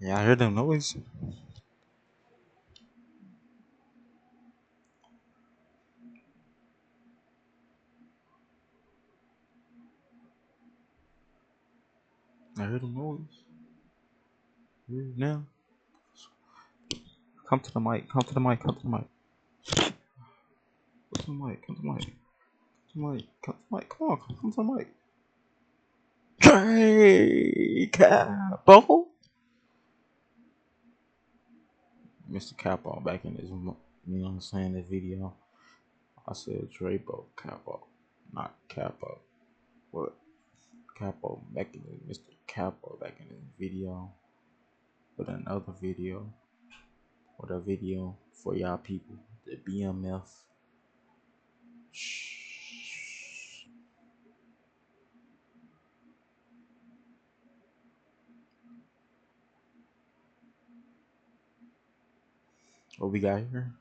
Yeah, I heard them noise. I heard them noise. Hear it now. Come to the mic. Come to the mic. Come to the mic. Come to the mic. Come to the mic. Come to the mic. Come to the mic. Come on. Come to the mic. Hey, Capo. Mr. Capo back in his, you know what I'm saying, this video. I said Drebo Capo, not Capo. What? Capo back in Mr. Capo back in his video with another video, with a video for y'all people, the BMF. Shh. What we got here?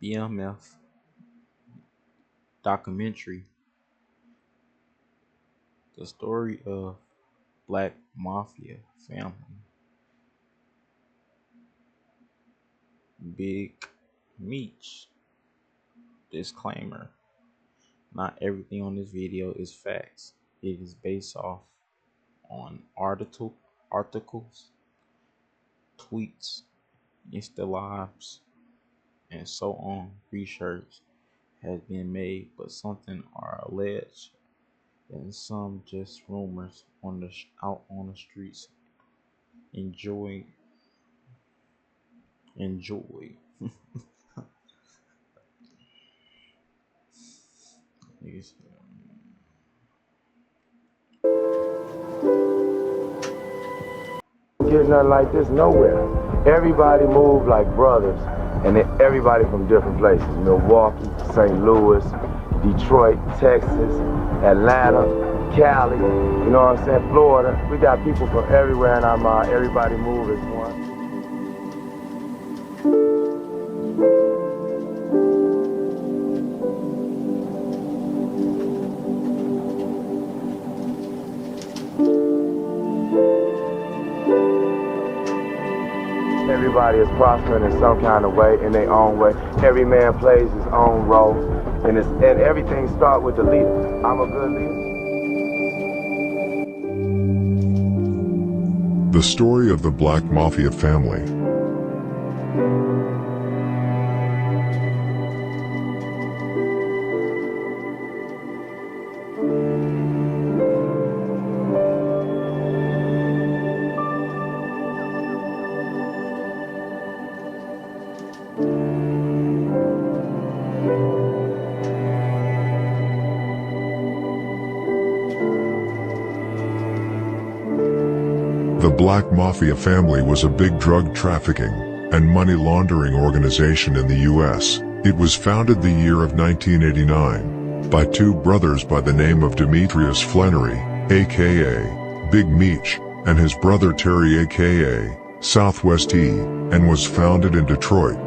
BMF documentary, the story of Black Mafia family. Big Meech. Disclaimer: not everything on this video is facts. It is based off on articles, tweets, Insta lives, and so on. Research has been made, but something are alleged, and some just rumors on the out on the streets. Enjoy, enjoy. Get nothing like this nowhere. Everybody move like brothers, and everybody from different places. Milwaukee, St. Louis, Detroit, Texas, Atlanta, Cali, you know what I'm saying, Florida. We got people from everywhere in our mind. Everybody move as one. Everybody is prospering in some kind of way, in their own way. Every man plays his own role, and everything starts with the leader. I'm a good leader. The story of the Black Mafia family. The Black Mafia family was a big drug trafficking and money laundering organization in the U.S. It was founded the year of 1989 by two brothers by the name of Demetrius Flannery, aka Big Meech, and his brother Terry, aka Southwest E, and was founded in Detroit.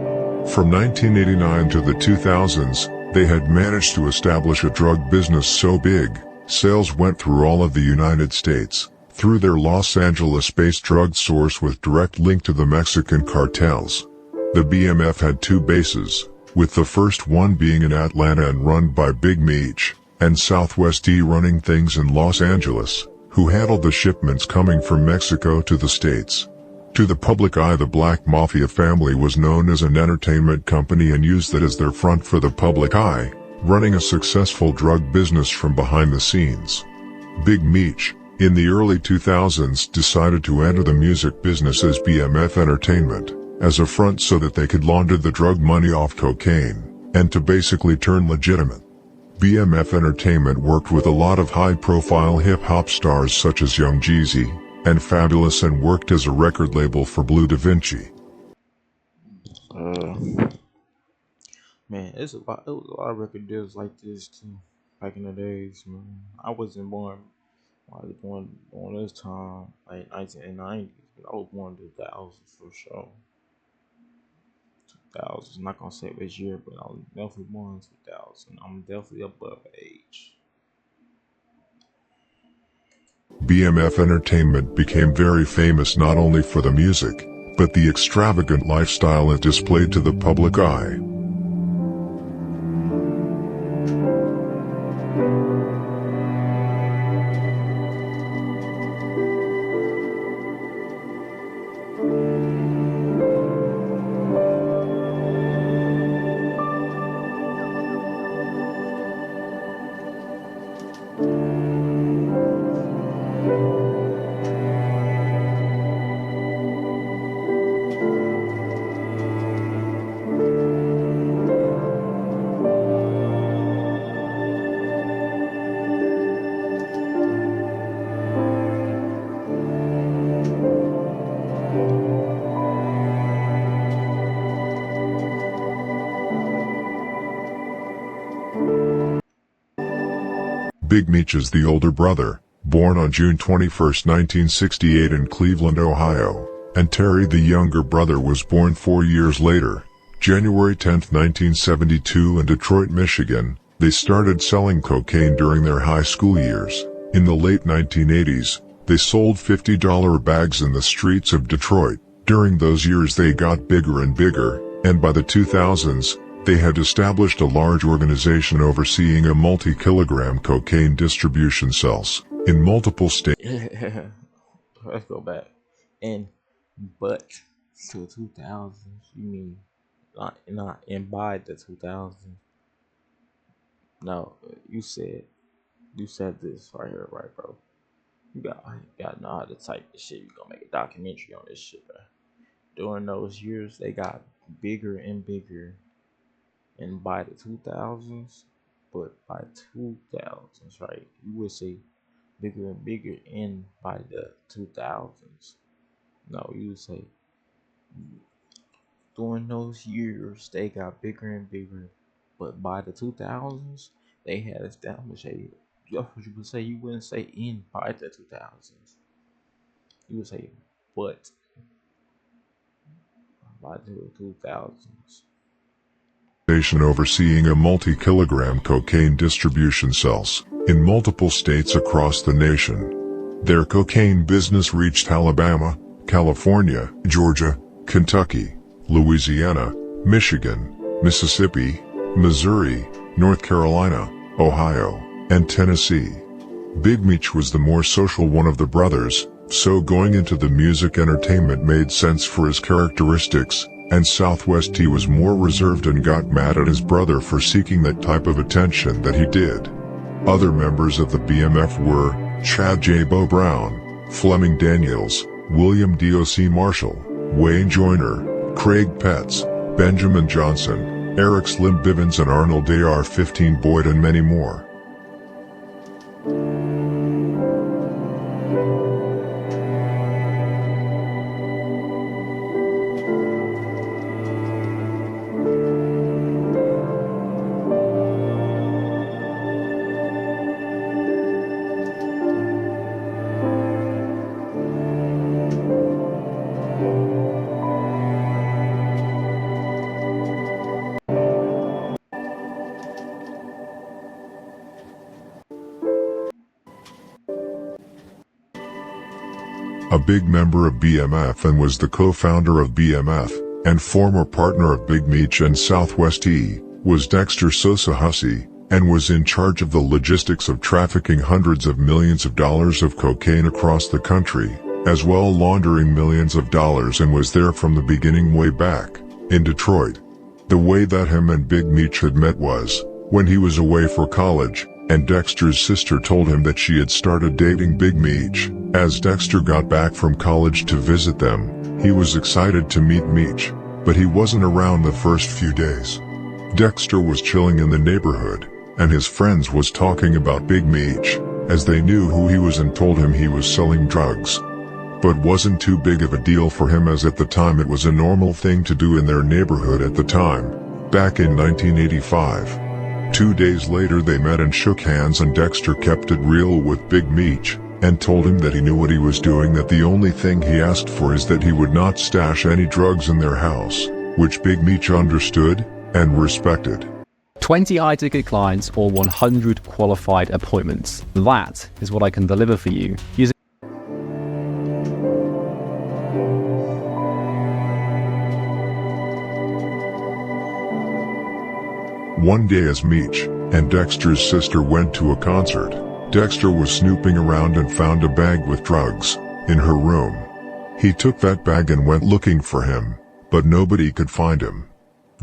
From 1989 to the 2000s, they had managed to establish a drug business so big, sales went through all of the United States, through their Los Angeles-based drug source with direct link to the Mexican cartels. The BMF had two bases, with the first one being in Atlanta and run by Big Meech, and Southwest E running things in Los Angeles, who handled the shipments coming from Mexico to the States. To the public eye, the Black Mafia family was known as an entertainment company and used that as their front for the public eye, running a successful drug business from behind the scenes. Big Meech, in the early 2000s, decided to enter the music business as BMF Entertainment, as a front so that they could launder the drug money off cocaine, and to basically turn legitimate. BMF Entertainment worked with a lot of high-profile hip-hop stars such as Young Jeezy and Fabulous, and worked as a record label for Blue Da Vinci. Man, it was a lot of record deals like this too, back in the days, man. I wasn't born. I was born on this time, like 1990s, but I was born in the thousands for sure. 2000s, not gonna say which year, but I was definitely born in 2000. I'm definitely above age. BMF Entertainment became very famous not only for the music, but the extravagant lifestyle it displayed to the public eye. Big Meech is the older brother, born on June 21, 1968 in Cleveland, Ohio, and Terry the younger brother was born 4 years later, January 10, 1972 in Detroit, Michigan. They started selling cocaine during their high school years. In the late 1980s, they sold $50 bags in the streets of Detroit. During those years they got bigger and bigger, and by the 2000s, they had established a large organization overseeing a multi-kilogram cocaine distribution cells in multiple states. Let's go back. But to 2000s, you mean not and by the 2000s? No, you said this right here, right, bro? You gotta know how to type this shit. You gonna make a documentary on this shit, bro. During those years, they got bigger and bigger. And by the 2000s, but by 2000s, right? You would say bigger and bigger in by the 2000s. No, you would say during those years they got bigger and bigger, but by the 2000s they had established a. That's what you would say. You wouldn't say in by the 2000s. You would say but by the 2000s. Overseeing a multi-kilogram cocaine distribution cells in multiple states across the nation. Their cocaine business reached Alabama, California, Georgia, Kentucky, Louisiana, Michigan, Mississippi, Missouri, North Carolina, Ohio, and Tennessee. Big Meech was the more social one of the brothers, so going into the music entertainment made sense for his characteristics, and Southwest T was more reserved and got mad at his brother for seeking that type of attention that he did. Other members of the BMF were Chad J. Bo Brown, Fleming Daniels, William D.O.C. Marshall, Wayne Joyner, Craig Petz, Benjamin Johnson, Eric Slim Bivens and Arnold AR-15 Boyd and many more. A big member of BMF and was the co-founder of BMF, and former partner of Big Meech and Southwest E, was Dexter Sosa Hussey, and was in charge of the logistics of trafficking hundreds of millions of dollars of cocaine across the country, as well laundering millions of dollars, and was there from the beginning way back, in Detroit. The way that him and Big Meech had met was, when he was away for college, and Dexter's sister told him that she had started dating Big Meech. As Dexter got back from college to visit them, he was excited to meet Meech, but he wasn't around the first few days. Dexter was chilling in the neighborhood, and his friends was talking about Big Meech, as they knew who he was and told him he was selling drugs. But wasn't too big of a deal for him, as at the time it was a normal thing to do in their neighborhood at the time, back in 1985. 2 days later they met and shook hands, and Dexter kept it real with Big Meech, and told him that he knew what he was doing, that the only thing he asked for is that he would not stash any drugs in their house, which Big Meech understood and respected. 20 high-ticket clients or 100 qualified appointments. That is what I can deliver for you using One day as Meech and Dexter's sister went to a concert, Dexter was snooping around and found a bag with drugs in her room. He took that bag and went looking for him, but nobody could find him.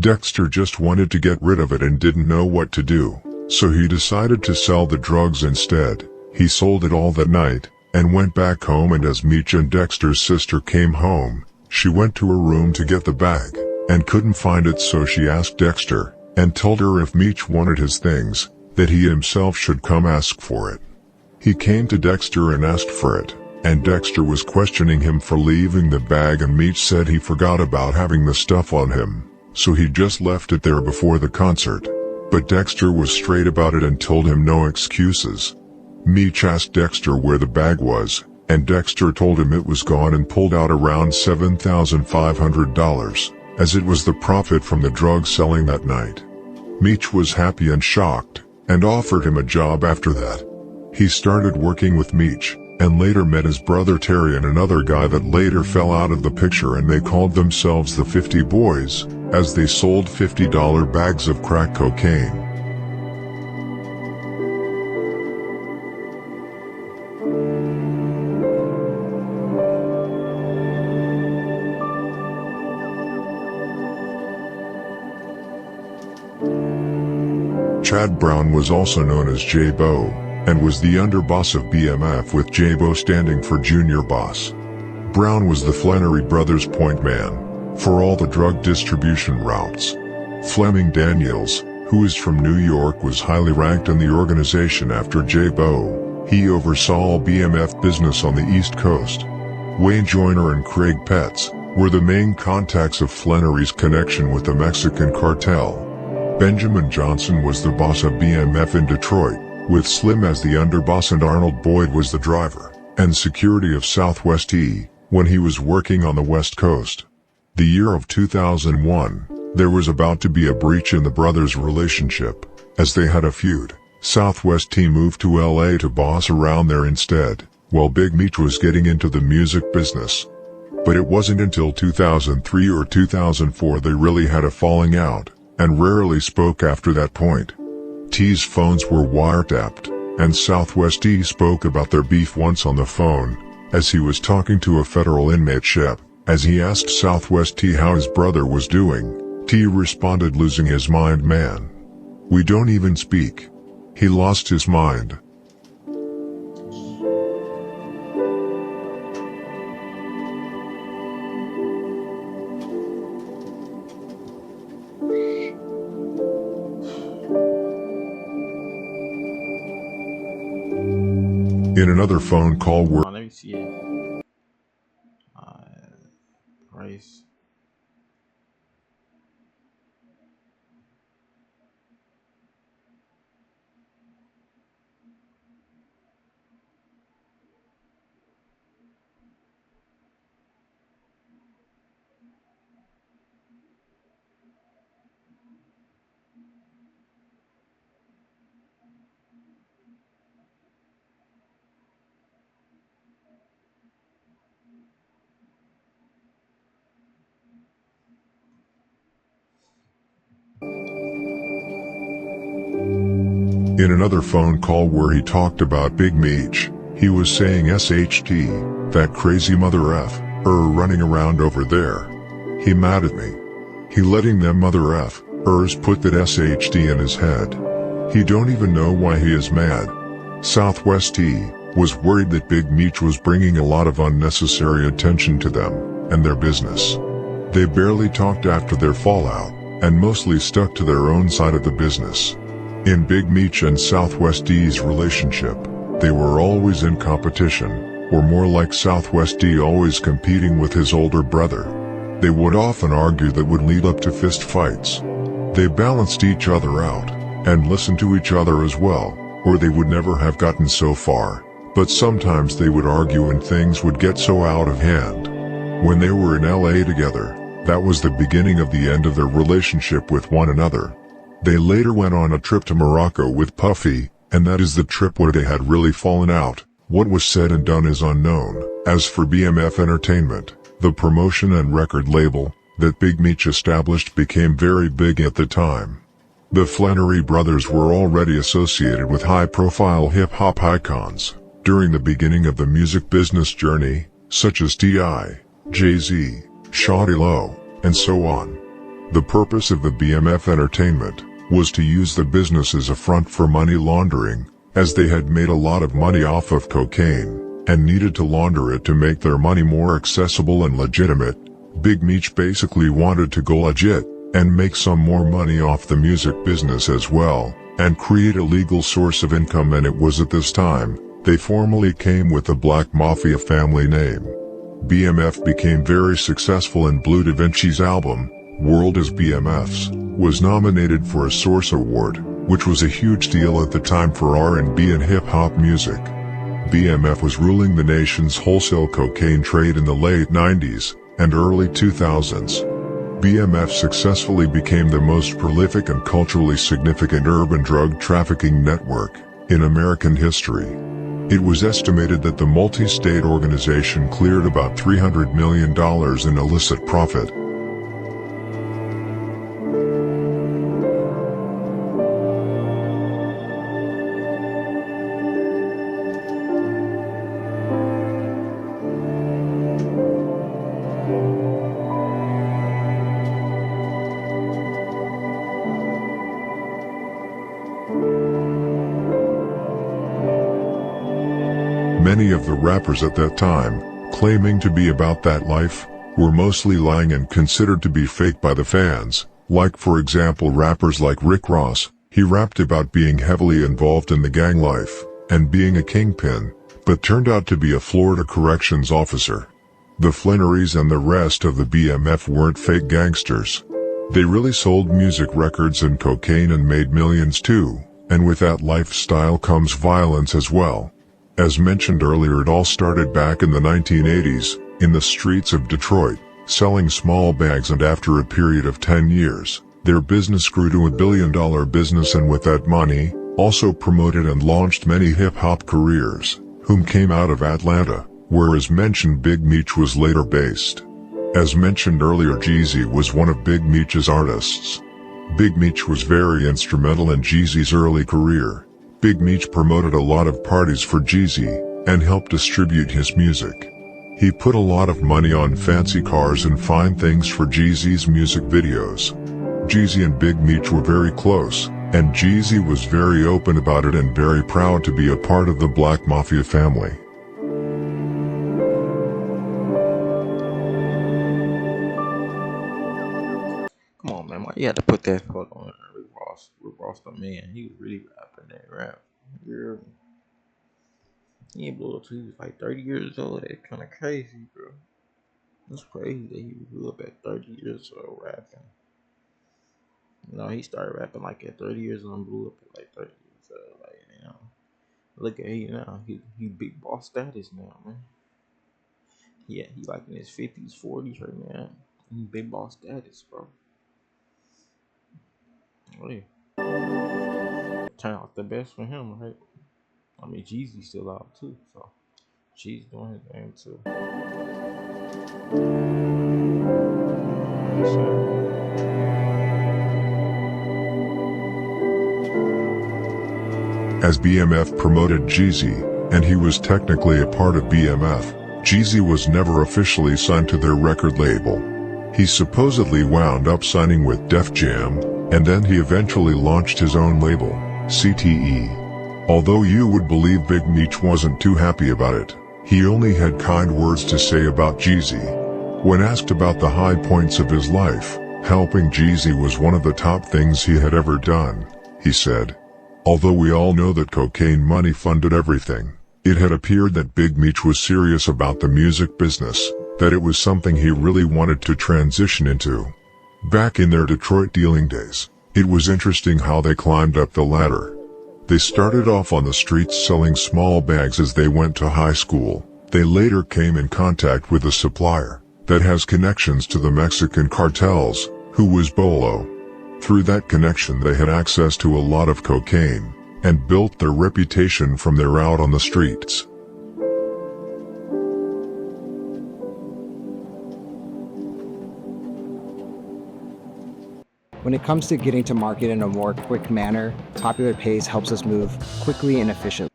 Dexter just wanted to get rid of it and didn't know what to do, so he decided to sell the drugs instead. He sold it all that night, and went back home, and as Meech and Dexter's sister came home, she went to her room to get the bag, and couldn't find it, so she asked Dexter, and told her if Meech wanted his things, that he himself should come ask for it. He came to Dexter and asked for it, and Dexter was questioning him for leaving the bag, and Meech said he forgot about having the stuff on him, so he just left it there before the concert. But Dexter was straight about it and told him no excuses. Meech asked Dexter where the bag was, and Dexter told him it was gone and pulled out around $7,500, as it was the profit from the drug selling that night. Meech was happy and shocked, and offered him a job after that. He started working with Meech, and later met his brother Terry and another guy that later fell out of the picture, and they called themselves the 50 Boys, as they sold $50 bags of crack cocaine. Chad Brown was also known as J-Bo, and was the underboss of BMF, with J-Bo standing for Junior Boss. Brown was the Flannery brothers' point man for all the drug distribution routes. Fleming Daniels, who is from New York, was highly ranked in the organization after J-Bo. He oversaw all BMF business on the East Coast. Wayne Joyner and Craig Petz were the main contacts of Flannery's connection with the Mexican cartel. Benjamin Johnson was the boss of BMF in Detroit, with Slim as the underboss, and Arnold Boyd was the driver and security of Southwest E when he was working on the West Coast. The year of 2001, there was about to be a breach in the brothers' relationship, as they had a feud. Southwest T moved to LA to boss around there instead, while Big Meech was getting into the music business. But it wasn't until 2003 or 2004 they really had a falling out, and rarely spoke after that point. T's phones were wiretapped, and Southwest E spoke about their beef once on the phone, as he was talking to a federal inmate Shep. As he asked Southwest T how his brother was doing, T responded, "Losing his mind, man. We don't even speak. He lost his mind." In another phone call where Let me see it. Price. In another phone call where he talked about Big Meech, he was saying SHT, that crazy mother F, running around over there. He mad at me. He letting them mother F, put that SHT in his head. He don't even know why he is mad. Southwest T was worried that Big Meech was bringing a lot of unnecessary attention to them and their business. They barely talked after their fallout, and mostly stuck to their own side of the business. In Big Meech and Southwest D's relationship, they were always in competition, or more like Southwest D always competing with his older brother. They would often argue that would lead up to fist fights. They balanced each other out, and listened to each other as well, or they would never have gotten so far. But sometimes they would argue and things would get so out of hand. When they were in LA together, that was the beginning of the end of their relationship with one another. They later went on a trip to Morocco with Puffy, and that is the trip where they had really fallen out. What was said and done is unknown. As for BMF Entertainment, the promotion and record label that Big Meech established became very big at the time. The Flannery brothers were already associated with high-profile hip-hop icons during the beginning of the music business journey, such as T.I., Jay-Z, Shawty Lo, and so on. The purpose of the BMF Entertainment was to use the business as a front for money laundering, as they had made a lot of money off of cocaine, and needed to launder it to make their money more accessible and legitimate. Big Meech basically wanted to go legit, and make some more money off the music business as well, and create a legal source of income, and it was at this time they formally came with the Black Mafia family name. BMF became very successful, and Blue Da Vinci's album, World as BMF's, was nominated for a Source Award, which was a huge deal at the time for R&B and hip-hop music. BMF was ruling the nation's wholesale cocaine trade in the late 90s and early 2000s. BMF successfully became the most prolific and culturally significant urban drug trafficking network in American history. It was estimated that the multi-state organization cleared about $300 million in illicit profit. Many of the rappers at that time, claiming to be about that life, were mostly lying and considered to be fake by the fans, like for example rappers like Rick Ross. He rapped about being heavily involved in the gang life, and being a kingpin, but turned out to be a Florida corrections officer. The Flannerys and the rest of the BMF weren't fake gangsters. They really sold music records and cocaine and made millions too, and with that lifestyle comes violence as well. As mentioned earlier, it all started back in the 1980s, in the streets of Detroit, selling small bags, and after a period of 10 years, their business grew to $1 billion business, and with that money, also promoted and launched many hip-hop careers, whom came out of Atlanta, where as mentioned Big Meech was later based. As mentioned earlier, Jeezy was one of Big Meech's artists. Big Meech was very instrumental in Jeezy's early career. Big Meech promoted a lot of parties for Jeezy, and helped distribute his music. He put a lot of money on fancy cars and fine things for Jeezy's music videos. Jeezy and Big Meech were very close, and Jeezy was very open about it and very proud to be a part of the Black Mafia family. Come on, man. Why you had to put that photo on Rick Ross? Rick Ross, the man. He was really rapping that rap. Girl. He ain't blew up till he was like 30 years old. That's kind of crazy, bro. That's crazy that he blew up at 30 years old rapping. You know, he started rapping like at 30 years old and blew up at like 30 years old. Like, you know, look at him now. He big boss status now, man. Yeah, he like in his 50s, 40s right now. He big boss status, bro. Really. Turn out the best for him, right? I mean, Jeezy's still out too, so Jeezy's doing his thing too. As BMF promoted Jeezy, and he was technically a part of BMF, Jeezy was never officially signed to their record label. He supposedly wound up signing with Def Jam, and then he eventually launched his own label, CTE. Although you would believe Big Meech wasn't too happy about it, he only had kind words to say about Jeezy. When asked about the high points of his life, helping Jeezy was one of the top things he had ever done, he said. Although we all know that cocaine money funded everything, it had appeared that Big Meech was serious about the music business, that it was something he really wanted to transition into. Back in their Detroit dealing days, it was interesting how they climbed up the ladder. They started off on the streets selling small bags as they went to high school. They later came in contact with a supplier that has connections to the Mexican cartels, who was Bolo. Through that connection they had access to a lot of cocaine, and built their reputation from there out on the streets. When it comes to getting to market in a more quick manner, Popular Pace helps us move quickly and efficiently.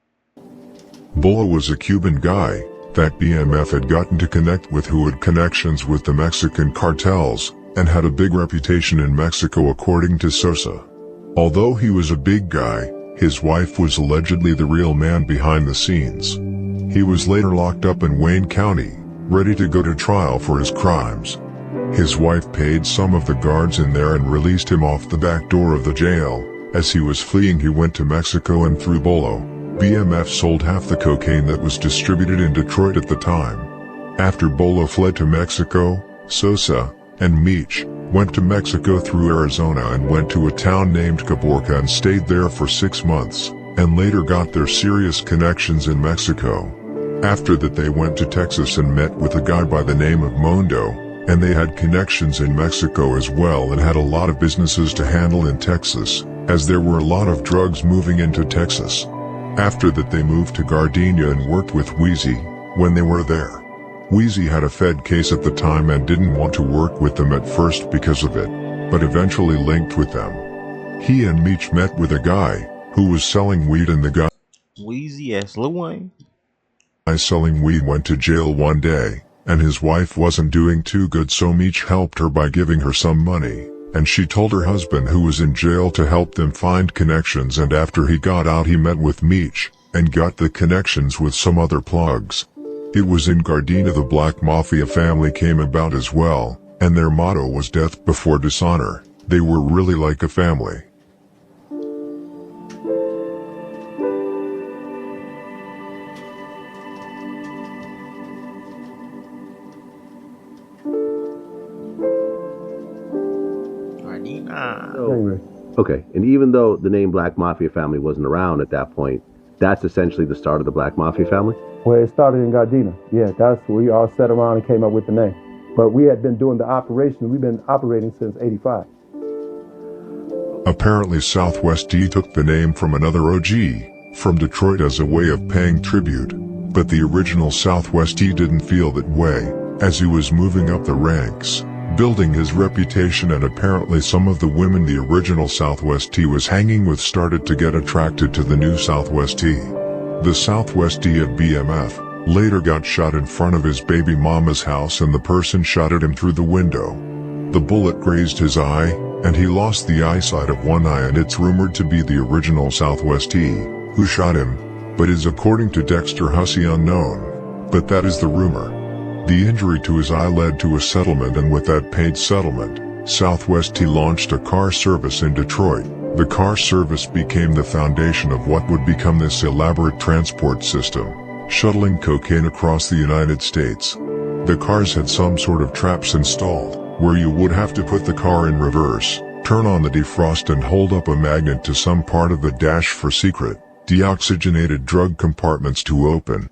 Bolo was a Cuban guy that BMF had gotten to connect with, who had connections with the Mexican cartels and had a big reputation in Mexico according to Sosa. Although he was a big guy, his wife was allegedly the real man behind the scenes. He was later locked up in Wayne County, ready to go to trial for his crimes. His wife paid some of the guards in there and released him off the back door of the jail. As he was fleeing, he went to Mexico, and through Bolo, BMF sold half the cocaine that was distributed in Detroit at the time. After Bolo fled to Mexico, Sosa and Meech went to Mexico through Arizona and went to a town named Caborca and stayed there for 6 months, and later got their serious connections in Mexico. After that they went to Texas and met with a guy by the name of Mondo, and they had connections in Mexico as well and had a lot of businesses to handle in Texas, as there were a lot of drugs moving into Texas. After that they moved to Gardenia and worked with Wheezy when they were there. Wheezy had a Fed case at the time and didn't want to work with them at first because of it, but eventually linked with them. He and Meech met with a guy who was selling weed, and the guy Wheezy as Lil Wayne. Selling weed went to jail one day, and his wife wasn't doing too good, so Meech helped her by giving her some money, and she told her husband who was in jail to help them find connections, and after he got out he met with Meech and got the connections with some other plugs. It was in Gardena the Black Mafia family came about as well, and their motto was death before dishonor. They were really like a family. Okay, and even though the name Black Mafia family wasn't around at that point, that's essentially the start of the Black Mafia family? Well, it started in Gardena. Yeah, that's where we all sat around and came up with the name. But we had been doing the operation. We've been operating since '85. Apparently Southwest D took the name from another OG from Detroit as a way of paying tribute, but the original Southwest D didn't feel that way, as he was moving up the ranks, building his reputation, and apparently some of the women the original Southwest T was hanging with started to get attracted to the new Southwest T. The Southwest T of BMF later got shot in front of his baby mama's house, and the person shot at him through the window. The bullet grazed his eye, and he lost the eyesight of one eye, and it's rumored to be the original Southwest T who shot him, but is according to Dexter Hussey unknown. But that is the rumor. The injury to his eye led to a settlement, and with that paid settlement, Southwest T launched a car service in Detroit. The car service became the foundation of what would become this elaborate transport system, shuttling cocaine across the United States. The cars had some sort of traps installed, where you would have to put the car in reverse, turn on the defrost and hold up a magnet to some part of the dash for secret, deoxygenated drug compartments to open.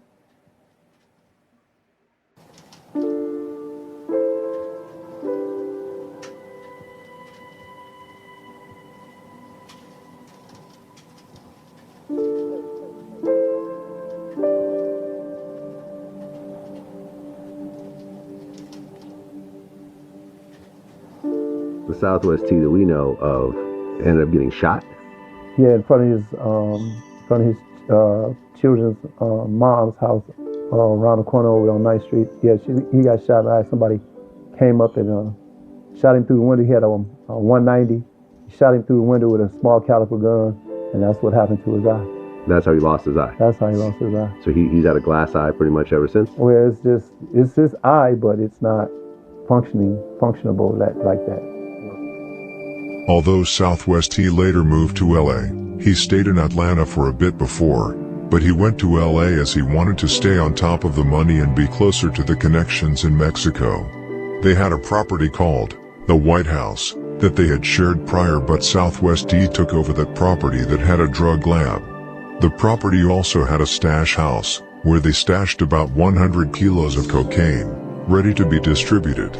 The Southwest T that we know of ended up getting shot? Yeah, in front of his children's mom's house around the corner over on 9th Street. Yeah, he got shot by somebody. Came up and shot him through the window. He had a 190. He shot him through the window with a small caliber gun, and that's what happened to his eye. That's how he lost his eye? That's how he lost his eye. So he's had a glass eye pretty much ever since? Well, it's his eye, but it's not functionable like that. Although Southwest T later moved to LA, he stayed in Atlanta for a bit before, but he went to LA as he wanted to stay on top of the money and be closer to the connections in Mexico. They had a property called the White House that they had shared prior, but Southwest T took over that property that had a drug lab. The property also had a stash house, where they stashed about 100 kilos of cocaine, ready to be distributed.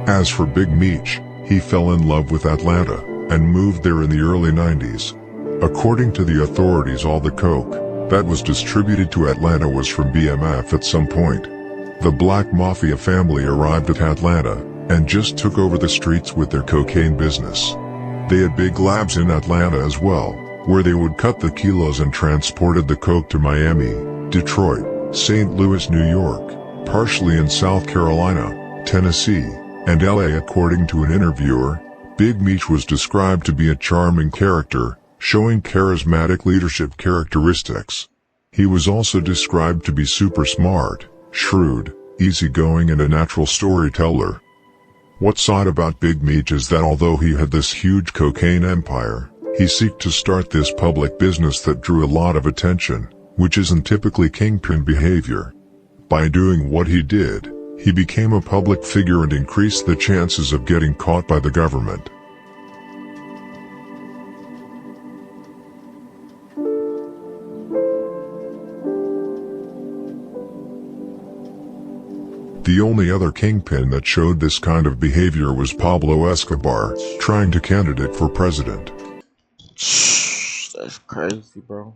As for Big Meech, he fell in love with Atlanta, and moved there in the early 90s. According to the authorities, all the coke that was distributed to Atlanta was from BMF at some point. The Black Mafia family arrived at Atlanta and just took over the streets with their cocaine business. They had big labs in Atlanta as well, where they would cut the kilos and transported the coke to Miami, Detroit, St. Louis, New York, partially in South Carolina, Tennessee, and LA. According to an interviewer, Big Meech was described to be a charming character, showing charismatic leadership characteristics. He was also described to be super smart, shrewd, easygoing, and a natural storyteller. What's odd about Big Meech is that although he had this huge cocaine empire, he sought to start this public business that drew a lot of attention, which isn't typically kingpin behavior. By doing what he did, he became a public figure and increased the chances of getting caught by the government. The only other kingpin that showed this kind of behavior was Pablo Escobar, trying to candidate for president. That's crazy, bro.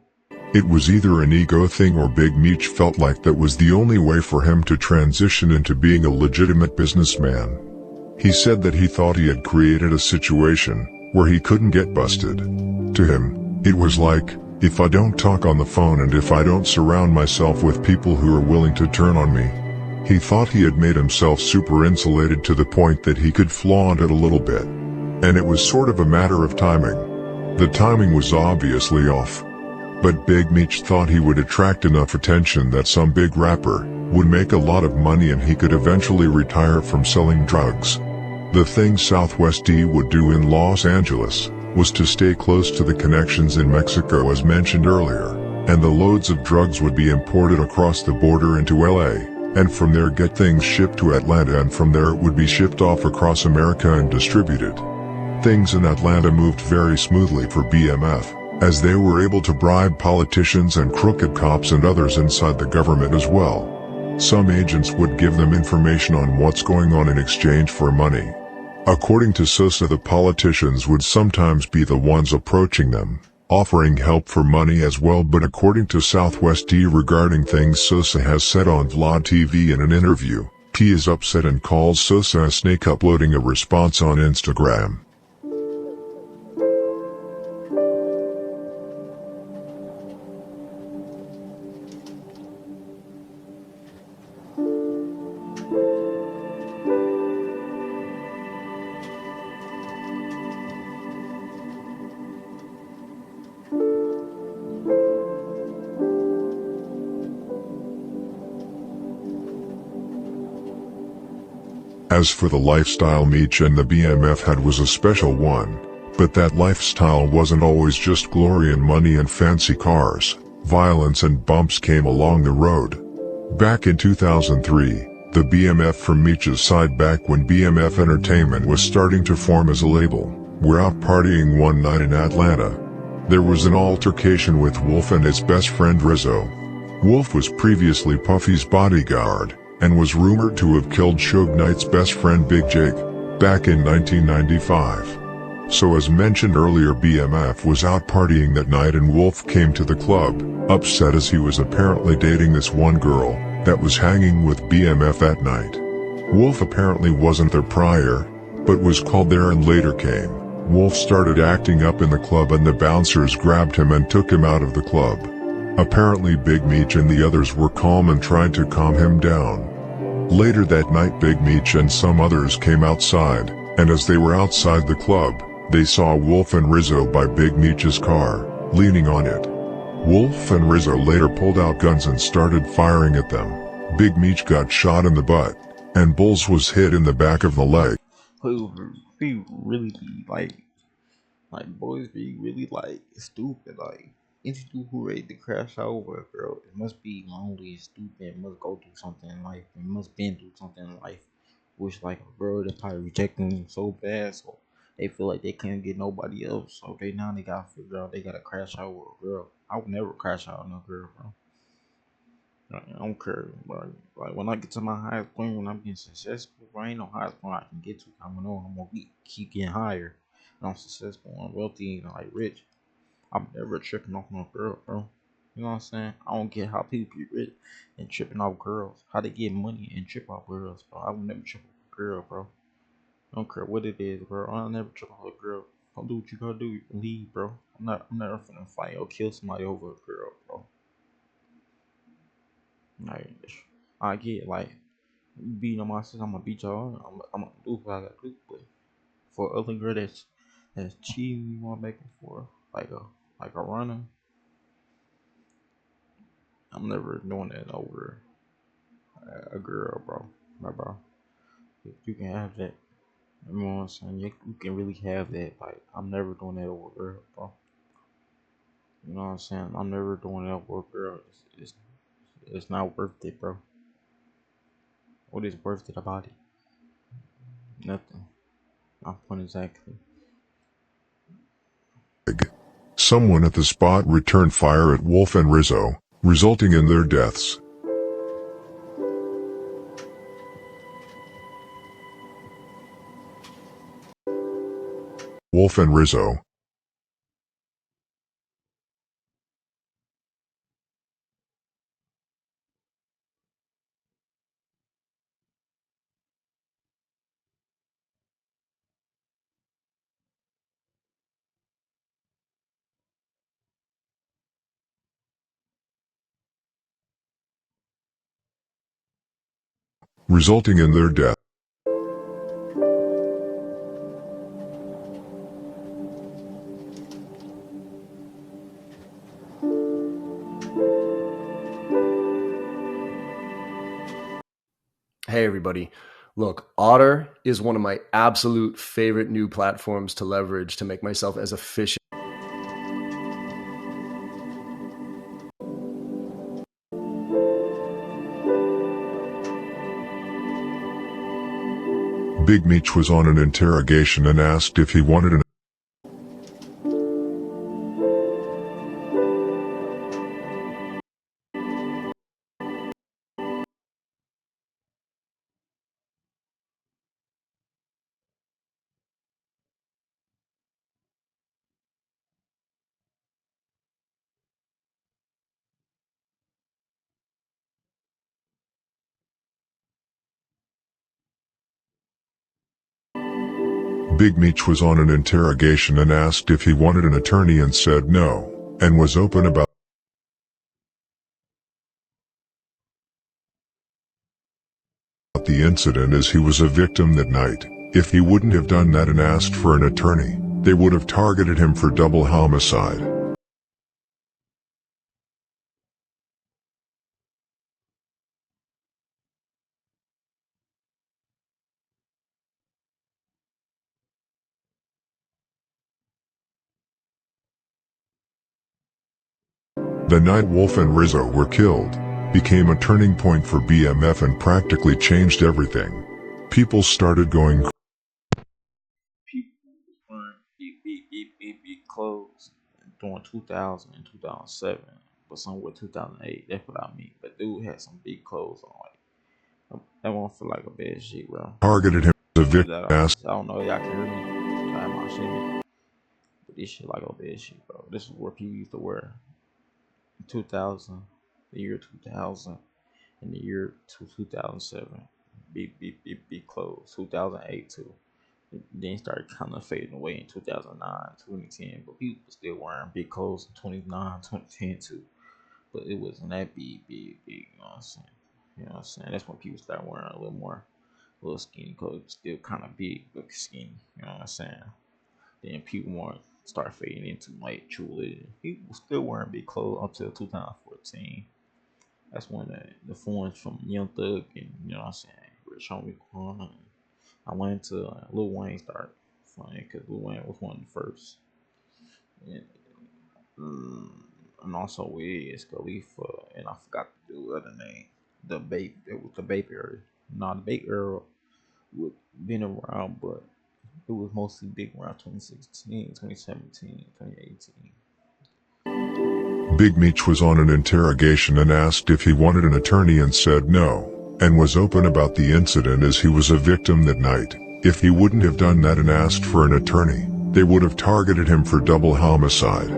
It was either an ego thing or Big Meech felt like that was the only way for him to transition into being a legitimate businessman. He said that he thought he had created a situation where he couldn't get busted. To him, it was like, if I don't talk on the phone and if I don't surround myself with people who are willing to turn on me. He thought he had made himself super insulated to the point that he could flaunt it a little bit. And it was sort of a matter of timing. The timing was obviously off. But Big Meech thought he would attract enough attention that some big rapper would make a lot of money and he could eventually retire from selling drugs. The thing Southwest D would do in Los Angeles was to stay close to the connections in Mexico as mentioned earlier, and the loads of drugs would be imported across the border into LA. And from there get things shipped to Atlanta, and from there it would be shipped off across America and distributed. Things in Atlanta moved very smoothly for BMF, as they were able to bribe politicians and crooked cops and others inside the government as well. Some agents would give them information on what's going on in exchange for money. According to Sosa, the politicians would sometimes be the ones approaching them, offering help for money as well. But according to Southwest D regarding things Sosa has said on Vlad TV in an interview, he is upset and calls Sosa a snake, uploading a response on Instagram. As for the lifestyle Meech and the BMF had was a special one, but that lifestyle wasn't always just glory and money and fancy cars. Violence and bumps came along the road. Back in 2003, the BMF from Meech's side, back when BMF Entertainment was starting to form as a label, were out partying one night in Atlanta. There was an altercation with Wolf and his best friend Rizzo. Wolf was previously Puffy's bodyguard, and was rumored to have killed Suge Knight's best friend Big Jake, back in 1995. So as mentioned earlier, BMF was out partying that night and Wolf came to the club, upset as he was apparently dating this one girl that was hanging with BMF at night. Wolf apparently wasn't there prior, but was called there and later came. Wolf started acting up in the club and the bouncers grabbed him and took him out of the club. Apparently Big Meech and the others were calm and tried to calm him down. Later that night Big Meech and some others came outside, and as they were outside the club, they saw Wolf and Rizzo by Big Meech's car, leaning on it. Wolf and Rizzo later pulled out guns and started firing at them. Big Meech got shot in the butt, and Bulls was hit in the back of the leg. He really be like boys be really like stupid. Like any dude who ready to crash out over a girl, it must be lonely and stupid. It must go through something in life. It must been through something in life. Which like a girl that probably rejecting them so bad, so they feel like they can't get nobody else. So they gotta figure out they gotta crash out with a girl. I would never crash out on no girl, bro. I don't care, bro. Like when I get to my highest point, when I'm getting successful, bro, ain't no highest point I can get to. I know I'm gonna keep getting higher. I'm successful and wealthy and like rich, I'm never tripping off no girl, bro. You know what I'm saying? I don't get how people get rich and tripping off girls. How they get money and trip off girls, bro. I would never trip off a girl, bro. I don't care what it is, bro. I'll never trip off a girl. Don't do what you gotta do. Leave, bro. I'm never finna fight or kill somebody over a girl, bro. Like, I get like beating on my sister. I'm gonna beat y'all. I'm gonna do what I gotta do. But for other girl that's cheating, you want making for like a runner, I'm never doing that over a girl, bro. Like, bro, you can have that. You know what I'm saying? You can really have that. Like, I'm never doing that over a girl, bro. You know what I'm saying? I'm never doing that over a girl. It's not worth it, bro. What is worth it about it? Nothing. My point exactly. Someone at the spot returned fire at Wolf and Rizzo, resulting in their deaths. Wolf and Rizzo. Resulting in their death. Hey everybody. Look, Otter is one of my absolute favorite new platforms to leverage to make myself as efficient. Big Meech was on an interrogation and asked if he wanted an Big Meech was on an interrogation and asked if he wanted an attorney and said no, and was open about the incident as he was a victim that night. If he wouldn't have done that and asked for an attorney, they would have targeted him for double homicide. The night Wolf and Rizzo were killed became a turning point for BMF and practically changed everything. People started going People was wearing big clothes during 2000 and 2007, but somewhere 2008. That's what I mean. But dude had some big clothes on. Like, that won't feel like a bad shit, bro. targeted him as a victim. I don't know if y'all can hear me. Try my shit. But this shit like a bad shit, bro. This is what people used to wear in 2000, the year 2000, and the year 2007. Big clothes. 2008 too. Then started kind of fading away in 2009, 2010. But people were still wearing big clothes in 2009, 2010 too. But it wasn't that big. You know what I'm saying? You know what I'm saying? That's when people start wearing a little skinny clothes. Still kind of big, but skinny. You know what I'm saying? Then people more start fading into like truly. People still wearing big clothes until 2014. That's when the forms from Young Thug and, you know what I'm saying, Rich Homie Quan. I went to Lil Wayne start funny because Lil Wayne was one of the first. And also Wiz Khalifa, and I forgot to do the other name. The Bape, it was the Bape era. No, the Bape era would been around, but it was mostly big around 2016, 2017, 2018. Big Meech was on an interrogation and asked if he wanted an attorney and said no, and was open about the incident as he was a victim that night. If he wouldn't have done that and asked for an attorney, they would have targeted him for double homicide.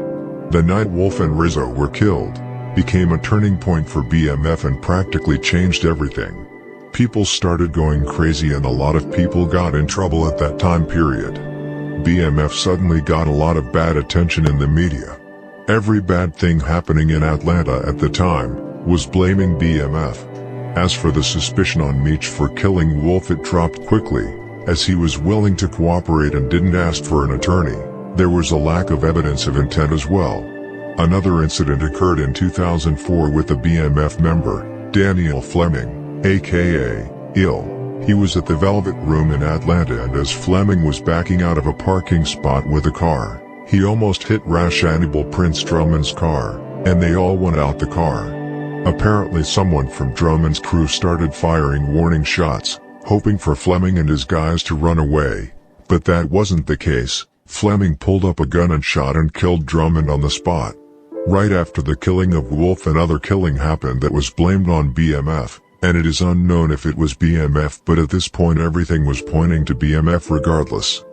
The night Wolf and Rizzo were killed became a turning point for BMF and practically changed everything. People started going crazy and a lot of people got in trouble at that time period. BMF suddenly got a lot of bad attention in the media. Every bad thing happening in Atlanta at the time was blaming BMF. As for the suspicion on Meech for killing Wolf, it dropped quickly, as he was willing to cooperate and didn't ask for an attorney. There was a lack of evidence of intent as well. Another incident occurred in 2004 with a BMF member, Daniel Fleming, aka Ill. He was at the Velvet Room in Atlanta, and as Fleming was backing out of a parking spot with a car, he almost hit rash Hannibal Prince Drummond's car, and they all went out the car. Apparently someone from Drummond's crew started firing warning shots, hoping for Fleming and his guys to run away. But that wasn't the case. Fleming pulled up a gun and shot and killed Drummond on the spot. Right after the killing of Wolf, another killing happened that was blamed on BMF, and it is unknown if it was BMF, but at this point everything was pointing to BMF regardless.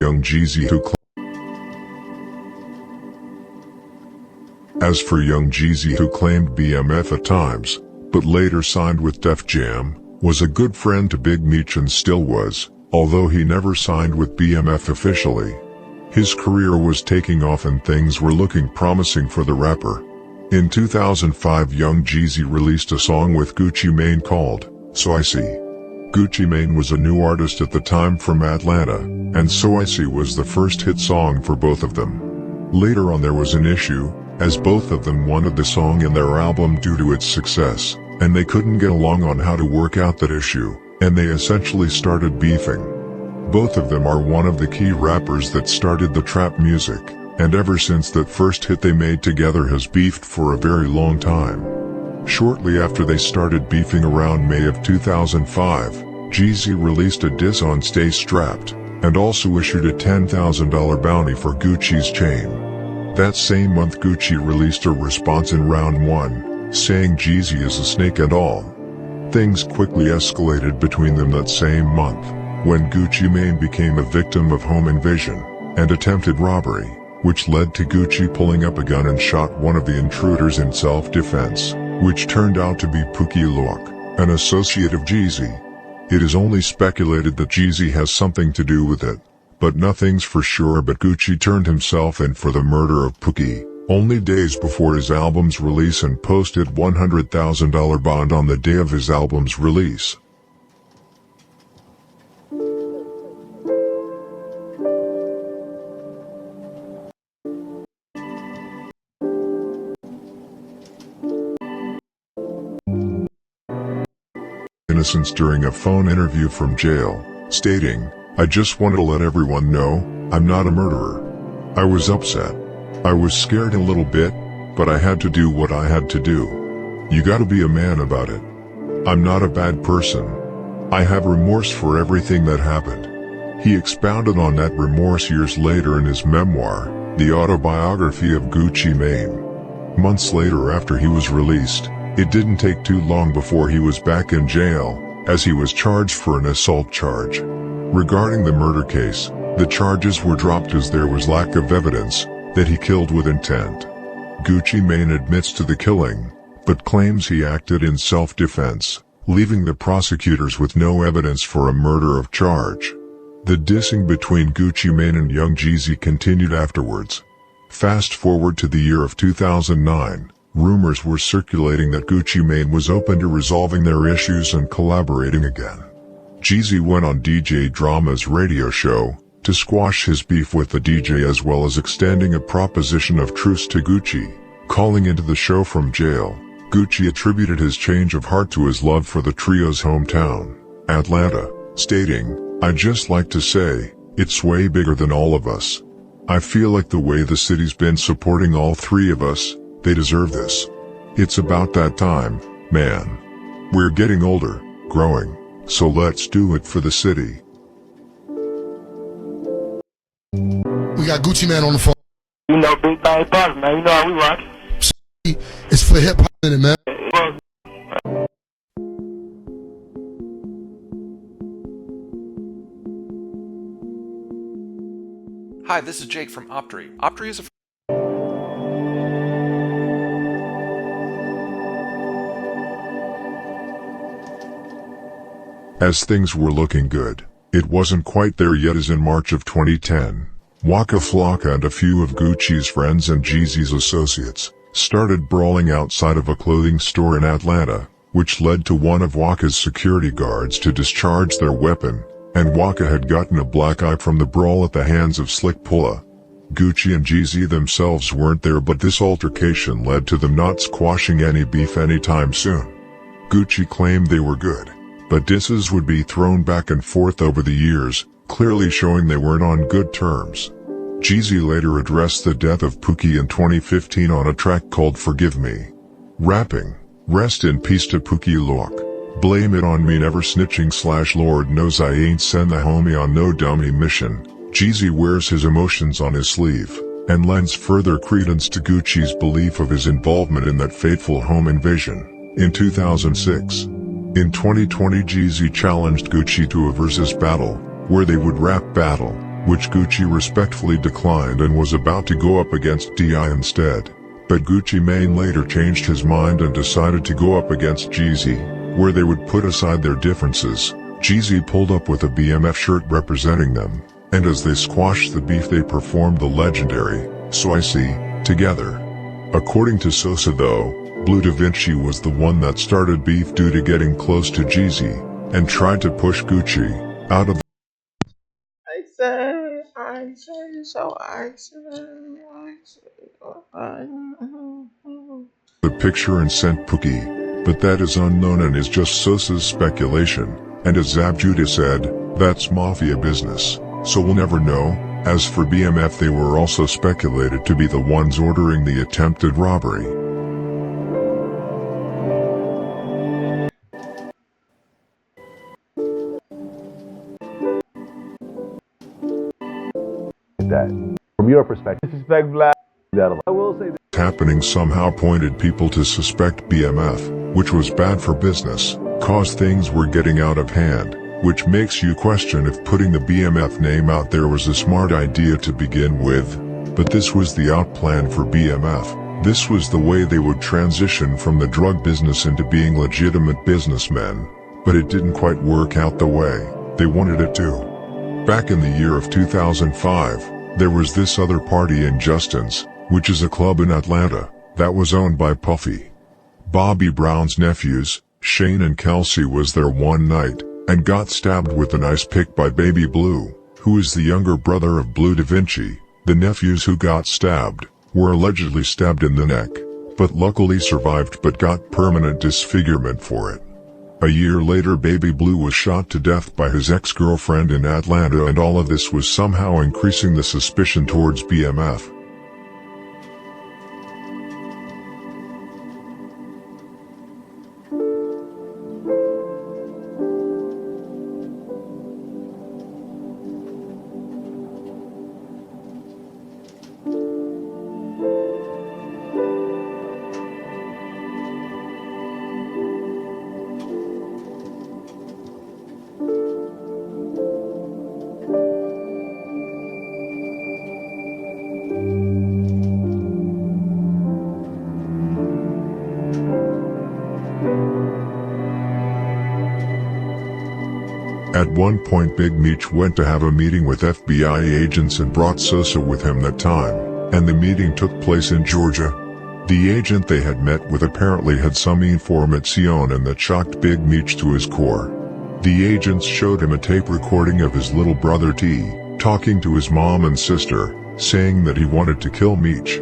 Young Jeezy who As for Young Jeezy, who claimed BMF at times, but later signed with Def Jam, was a good friend to Big Meech and still was, although he never signed with BMF officially. His career was taking off and things were looking promising for the rapper. In 2005, Young Jeezy released a song with Gucci Mane called So I See. Gucci Mane was a new artist at the time from Atlanta, and So I See was the first hit song for both of them. Later on there was an issue, as both of them wanted the song in their album due to its success, and they couldn't get along on how to work out that issue, and they essentially started beefing. Both of them are one of the key rappers that started the trap music, and ever since that first hit they made together has beefed for a very long time. Shortly after they started beefing around May of 2005, Jeezy released a diss on Stay Strapped, and also issued a $10,000 bounty for Gucci's chain. That same month Gucci released a response in round 1, saying Jeezy is a snake and all. Things quickly escalated between them that same month, when Gucci Mane became a victim of home invasion and attempted robbery, which led to Gucci pulling up a gun and shot one of the intruders in self-defense, which turned out to be Pookie Lock, an associate of Jeezy. It is only speculated that Jeezy has something to do with it, but nothing's for sure. But Gucci turned himself in for the murder of Pookie only days before his album's release and posted $100,000 bond on the day of his album's release. Innocence during a phone interview from jail, stating, "I just wanted to let everyone know, I'm not a murderer. I was upset. I was scared a little bit, but I had to do what I had to do. You gotta be a man about it. I'm not a bad person. I have remorse for everything that happened." He expounded on that remorse years later in his memoir, The Autobiography of Gucci Mane. Months later, after he was released, it didn't take too long before he was back in jail, as he was charged for an assault charge. Regarding the murder case, the charges were dropped as there was lack of evidence that he killed with intent. Gucci Mane admits to the killing, but claims he acted in self-defense, leaving the prosecutors with no evidence for a murder of charge. The dissing between Gucci Mane and Young Jeezy continued afterwards. Fast forward to the year of 2009. Rumors were circulating that Gucci Mane was open to resolving their issues and collaborating again. Jeezy went on DJ Drama's radio show to squash his beef with the DJ, as well as extending a proposition of truce to Gucci. Calling into the show from jail, Gucci attributed his change of heart to his love for the trio's hometown, Atlanta, stating, "I just like to say, it's way bigger than all of us. I feel like the way the city's been supporting all three of us, they deserve this. It's about that time, man. We're getting older, growing, so let's do it for the city." We got Gucci Mane on the phone. You know, big thing poppin', man. You know how we rock. It's for hip hop in it, man. Hi, this is Jake from Optry. Optry is a As things were looking good, it wasn't quite there yet as in March of 2010, Waka Flocka and a few of Gucci's friends and Jeezy's associates started brawling outside of a clothing store in Atlanta, which led to one of Waka's security guards to discharge their weapon, and Waka had gotten a black eye from the brawl at the hands of Slick Pulla. Gucci and Jeezy themselves weren't there, but this altercation led to them not squashing any beef anytime soon. Gucci claimed they were good, but disses would be thrown back and forth over the years, clearly showing they weren't on good terms. Jeezy later addressed the death of Pookie in 2015 on a track called Forgive Me, rapping, "Rest in peace to Pookie Look. Blame it on me never snitching / Lord knows I ain't send the homie on no dummy mission." Jeezy wears his emotions on his sleeve, and lends further credence to Gucci's belief of his involvement in that fateful home invasion. In 2006, in 2020 Jeezy challenged Gucci to a versus battle, where they would rap battle, which Gucci respectfully declined and was about to go up against D.I. instead. But Gucci Mane later changed his mind and decided to go up against Jeezy, where they would put aside their differences. Jeezy pulled up with a BMF shirt representing them, and as they squashed the beef they performed the legendary "So I See" together. According to Sosa though, Blue Da Vinci was the one that started beef due to getting close to Jeezy, and tried to push Gucci out of the picture and sent Pookie, but that is unknown and is just Sosa's speculation, and as Zab Judah said, that's mafia business, so we'll never know. As for BMF, they were also speculated to be the ones ordering the attempted robbery. That, from your perspective, suspect Black. I will say that Happening somehow pointed people to suspect BMF, which was bad for business, cause things were getting out of hand, which makes you question if putting the BMF name out there was a smart idea to begin with. But this was the out plan for BMF. This was the way they would transition from the drug business into being legitimate businessmen. But it didn't quite work out the way they wanted it to. Back in the year of 2005, there was this other party in Justin's, which is a club in Atlanta, that was owned by Puffy. Bobby Brown's nephews, Shane and Kelsey, was there one night, and got stabbed with an ice pick by Baby Blue, who is the younger brother of Blue Da Vinci. The nephews who got stabbed were allegedly stabbed in the neck, but luckily survived but got permanent disfigurement for it. A year later Baby Blue was shot to death by his ex-girlfriend in Atlanta, and all of this was somehow increasing the suspicion towards BMF. At one point Big Meech went to have a meeting with FBI agents and brought Sosa with him that time, and the meeting took place in Georgia. The agent they had met with apparently had some information and that shocked Big Meech to his core. The agents showed him a tape recording of his little brother T, talking to his mom and sister, saying that he wanted to kill Meech.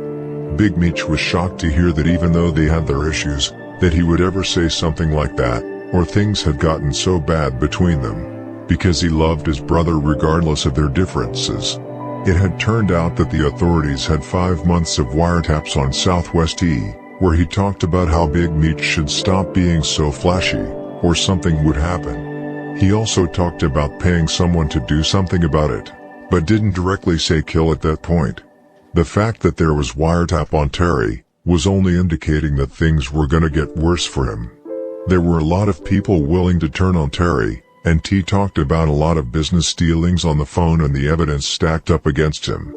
Big Meech was shocked to hear that even though they had their issues, that he would ever say something like that, or things had gotten so bad between them. Because he loved his brother regardless of their differences. It had turned out that the authorities had 5 months of wiretaps on Southwest E, where he talked about how Big Meech should stop being so flashy, or something would happen. He also talked about paying someone to do something about it, but didn't directly say kill at that point. The fact that there was wiretap on Terry was only indicating that things were gonna get worse for him. There were a lot of people willing to turn on Terry, and T talked about a lot of business dealings on the phone and the evidence stacked up against him.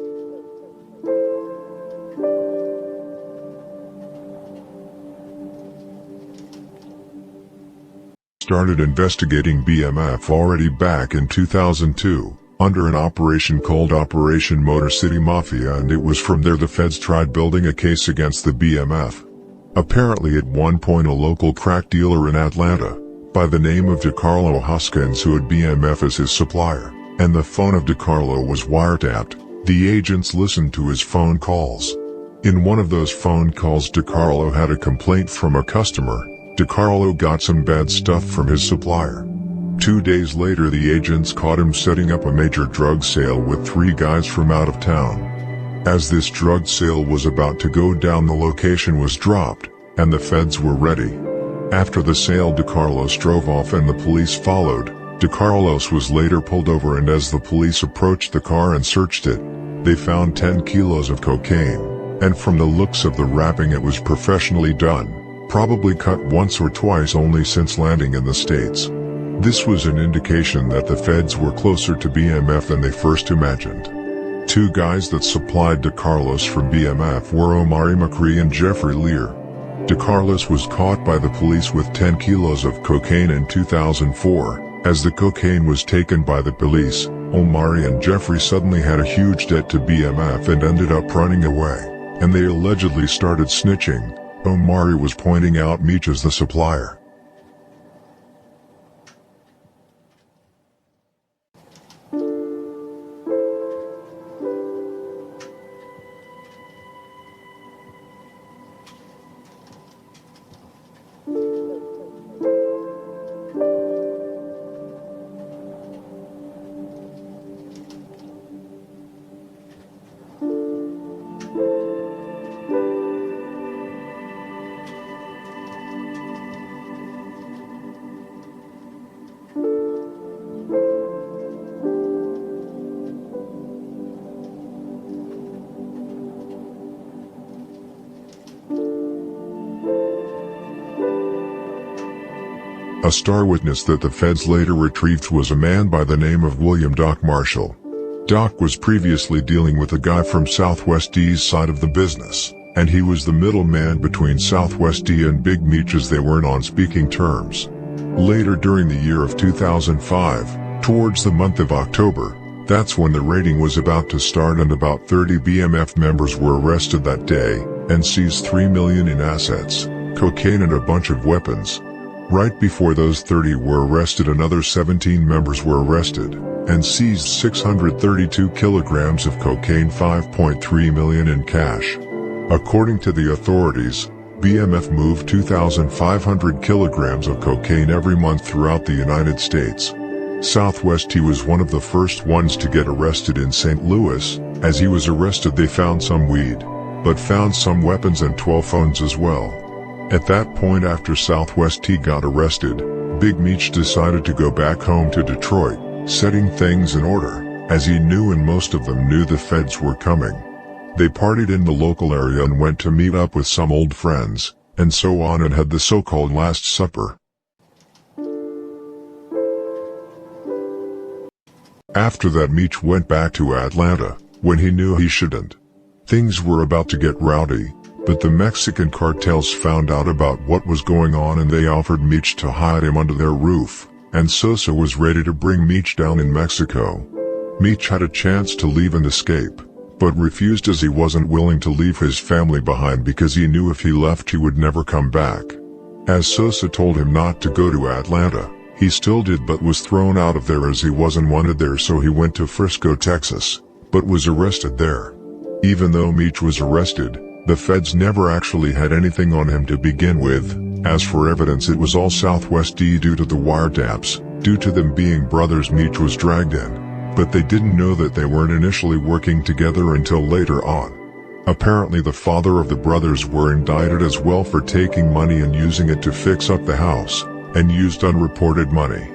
Started investigating BMF already back in 2002, under an operation called Operation Motor City Mafia, and it was from there the feds tried building a case against the BMF. Apparently at one point a local crack dealer in Atlanta, by the name of DeCarlo Hoskins, who had BMF as his supplier, and the phone of DeCarlo was wiretapped, the agents listened to his phone calls. In one of those phone calls DeCarlo had a complaint from a customer. DeCarlo got some bad stuff from his supplier. 2 days later the agents caught him setting up a major drug sale with 3 guys from out of town. As this drug sale was about to go down, the location was dropped, and the feds were ready. After the sale, DeCarlos drove off and the police followed. DeCarlos was later pulled over, and as the police approached the car and searched it, they found 10 kilos of cocaine, and from the looks of the wrapping it was professionally done. Probably cut once or twice only since landing in the States. This was an indication that the feds were closer to BMF than they first imagined. 2 guys that supplied DeCarlos from BMF were Omari McCree and Jeffrey Lear. DeCarlos was caught by the police with 10 kilos of cocaine in 2004. As the cocaine was taken by the police, Omari and Jeffrey suddenly had a huge debt to BMF and ended up running away, and they allegedly started snitching. Omari was pointing out Meech as the supplier. A star witness that the feds later retrieved was a man by the name of William Doc Marshall. Doc was previously dealing with a guy from Southwest D's side of the business, and he was the middleman between Southwest D and Big Meech, as they weren't on speaking terms. Later during the year of 2005, towards the month of October, that's when the raiding was about to start, and about 30 BMF members were arrested that day, and seized $3 million in assets, cocaine and a bunch of weapons. Right before those 30 were arrested, another 17 members were arrested, and seized 632 kilograms of cocaine, $5.3 million in cash. According to the authorities, BMF moved 2,500 kilograms of cocaine every month throughout the United States. Southwest T was one of the first ones to get arrested in St. Louis. As he was arrested, they found some weed, but found some weapons and 12 phones as well. At that point, after Southwest T got arrested, Big Meech decided to go back home to Detroit, setting things in order, as he knew and most of them knew the feds were coming. They partied in the local area and went to meet up with some old friends, and so on, and had the so-called Last Supper. After that, Meech went back to Atlanta, when he knew he shouldn't. Things were about to get rowdy, but the Mexican cartels found out about what was going on, and they offered Meech to hide him under their roof, and Sosa was ready to bring Meech down in Mexico. Meech had a chance to leave and escape, but refused, as he wasn't willing to leave his family behind because he knew if he left he would never come back. As Sosa told him not to go to Atlanta, he still did, but was thrown out of there as he wasn't wanted there, so he went to Frisco, Texas, but was arrested there. Even though Meech was arrested, the feds never actually had anything on him to begin with. As for evidence, it was all Southwest D due to the wiretaps. Due to them being brothers, Meech was dragged in, but they didn't know that they weren't initially working together until later on. Apparently the father of the brothers were indicted as well for taking money and using it to fix up the house, and used unreported money.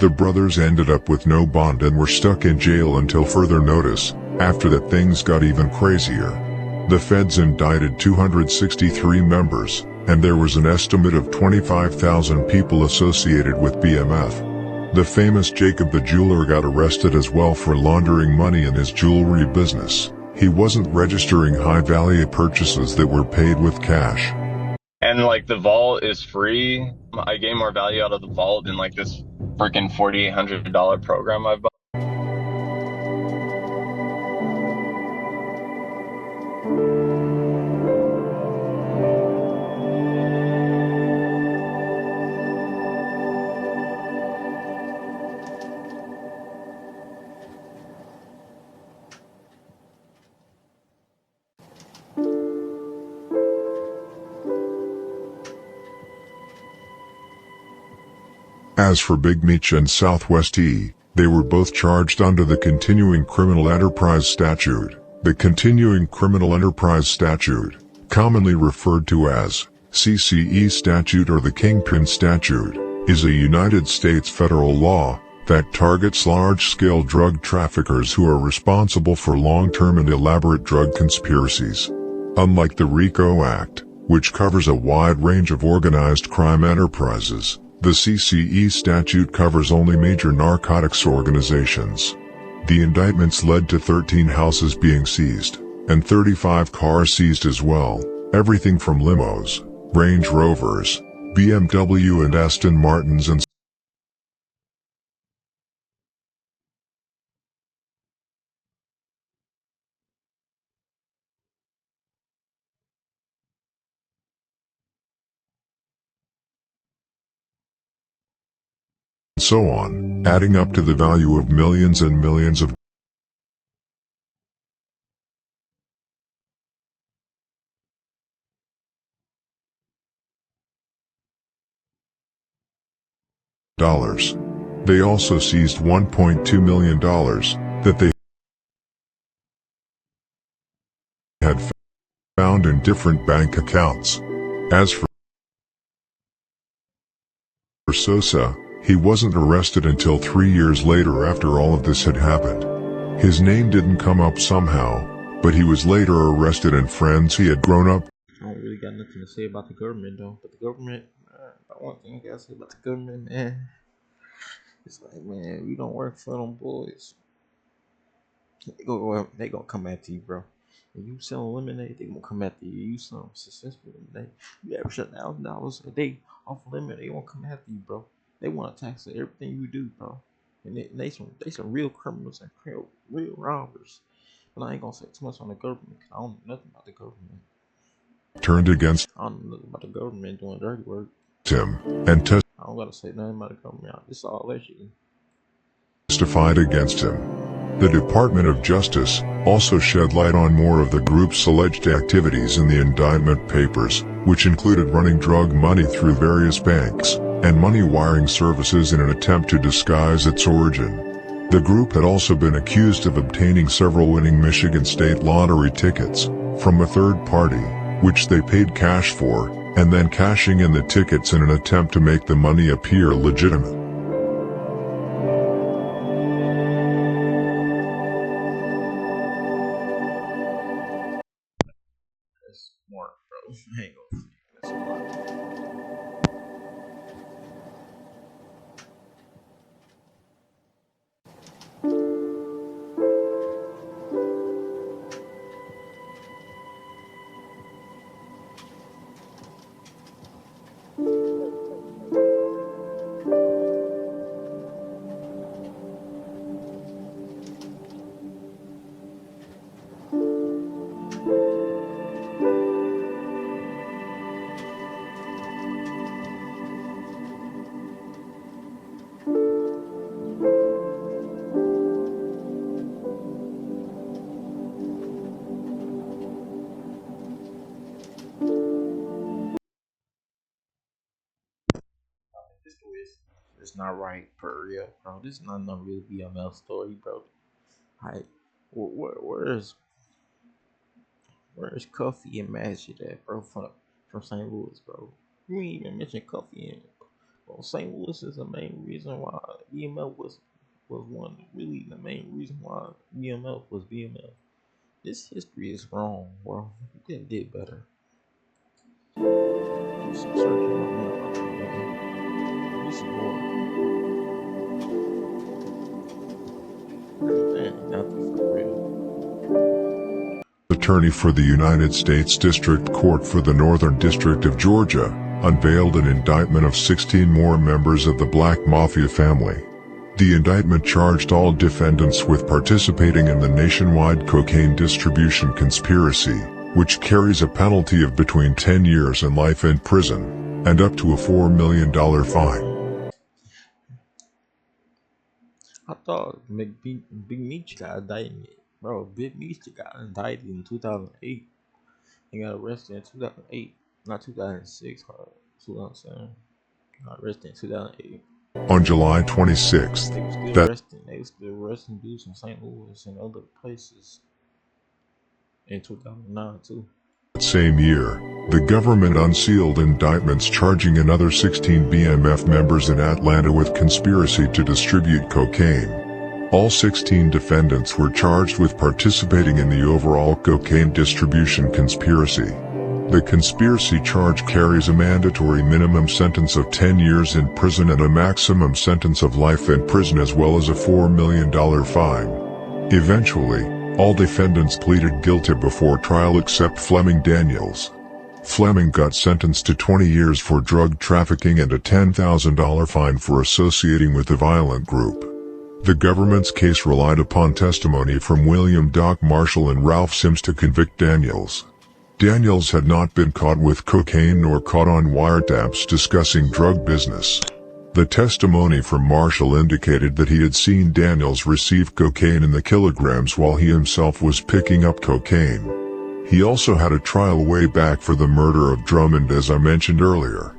The brothers ended up with no bond and were stuck in jail until further notice. After that, things got even crazier. The feds indicted 263 members, and there was an estimate of 25,000 people associated with BMF. The famous Jacob the jeweler got arrested as well for laundering money in his jewelry business. He wasn't registering high-value purchases that were paid with cash. And like the vault is free. I gain more value out of the vault than like this freaking $4,800 program I've bought. As for Big Meech and Southwest E, they were both charged under the Continuing Criminal Enterprise Statute. The Continuing Criminal Enterprise Statute, commonly referred to as CCE Statute or the Kingpin Statute, is a United States federal law that targets large-scale drug traffickers who are responsible for long-term and elaborate drug conspiracies. Unlike the RICO Act, which covers a wide range of organized crime enterprises, the CCE statute covers only major narcotics organizations. The indictments led to 13 houses being seized, and 35 cars seized as well, everything from limos, Range Rovers, BMW and Aston Martins and so on, adding up to the value of millions and millions of dollars. They also seized $1.2 million that they had found in different bank accounts. As for Sosa, he wasn't arrested until 3 years later after all of this had happened. His name didn't come up somehow, but he was later arrested and friends he had grown up. I don't really got nothing to say about the government though, but the government, one thing I gotta say about the government, man, it's like, man, we don't work for them boys. They gonna come after you, bro. If you sell lemonade, they gonna come after you. You sell successful lemonade, you average $1,000 a day off lemonade, they gonna come after you, bro. They want to tax everything you do, bro. And they some real criminals and real robbers. But I ain't gonna say too much on the government, cause I don't know nothing about the government. Turned against I don't know nothing about the government doing dirty work. him and I don't gotta say nothing about the government. It's all allegedly. Testified against him. The Department of Justice also shed light on more of the group's alleged activities in the indictment papers, which included running drug money through various banks and money wiring services in an attempt to disguise its origin. The group had also been accused of obtaining several winning Michigan state lottery tickets from a third party, which they paid cash for, and then cashing in the tickets in an attempt to make the money appear legitimate. That's smart, bro. I ain't gonna say that's smart. This story is not right for real, bro. This is not no real BML story, bro. Like, where's Cuffy and Magic at, bro? From St. Louis, bro. You ain't even mention Cuffy in it. Well, St. Louis is the main reason why BML was really the main reason why BML was BML. This history is wrong, bro. You could have did better. Do some searching on that, bro. This is wrong. Attorney for the United States District Court for the Northern District of Georgia, unveiled an indictment of 16 more members of the Black Mafia family. The indictment charged all defendants with participating in the nationwide cocaine distribution conspiracy, which carries a penalty of between 10 years and life in prison, and up to a $4 million fine. I thought Big Meech got indicted. Bro, Big Meech got indicted in 2008. He got arrested in 2008. Not 2006, 2007. Got arrested in 2008. On July 26th, they was still arresting dudes from St. Louis and other places in 2009 too. That same year, the government unsealed indictments charging another 16 BMF members in Atlanta with conspiracy to distribute cocaine. All 16 defendants were charged with participating in the overall cocaine distribution conspiracy. The conspiracy charge carries a mandatory minimum sentence of 10 years in prison and a maximum sentence of life in prison, as well as a $4 million fine. Eventually, all defendants pleaded guilty before trial except Fleming Daniels. Fleming got sentenced to 20 years for drug trafficking and a $10,000 fine for associating with a violent group. The government's case relied upon testimony from William Doc Marshall and Ralph Sims to convict Daniels. Daniels had not been caught with cocaine nor caught on wiretaps discussing drug business. The testimony from Marshall indicated that he had seen Daniels receive cocaine in the kilograms while he himself was picking up cocaine. He also had a trial way back for the murder of Drummond, as I mentioned earlier.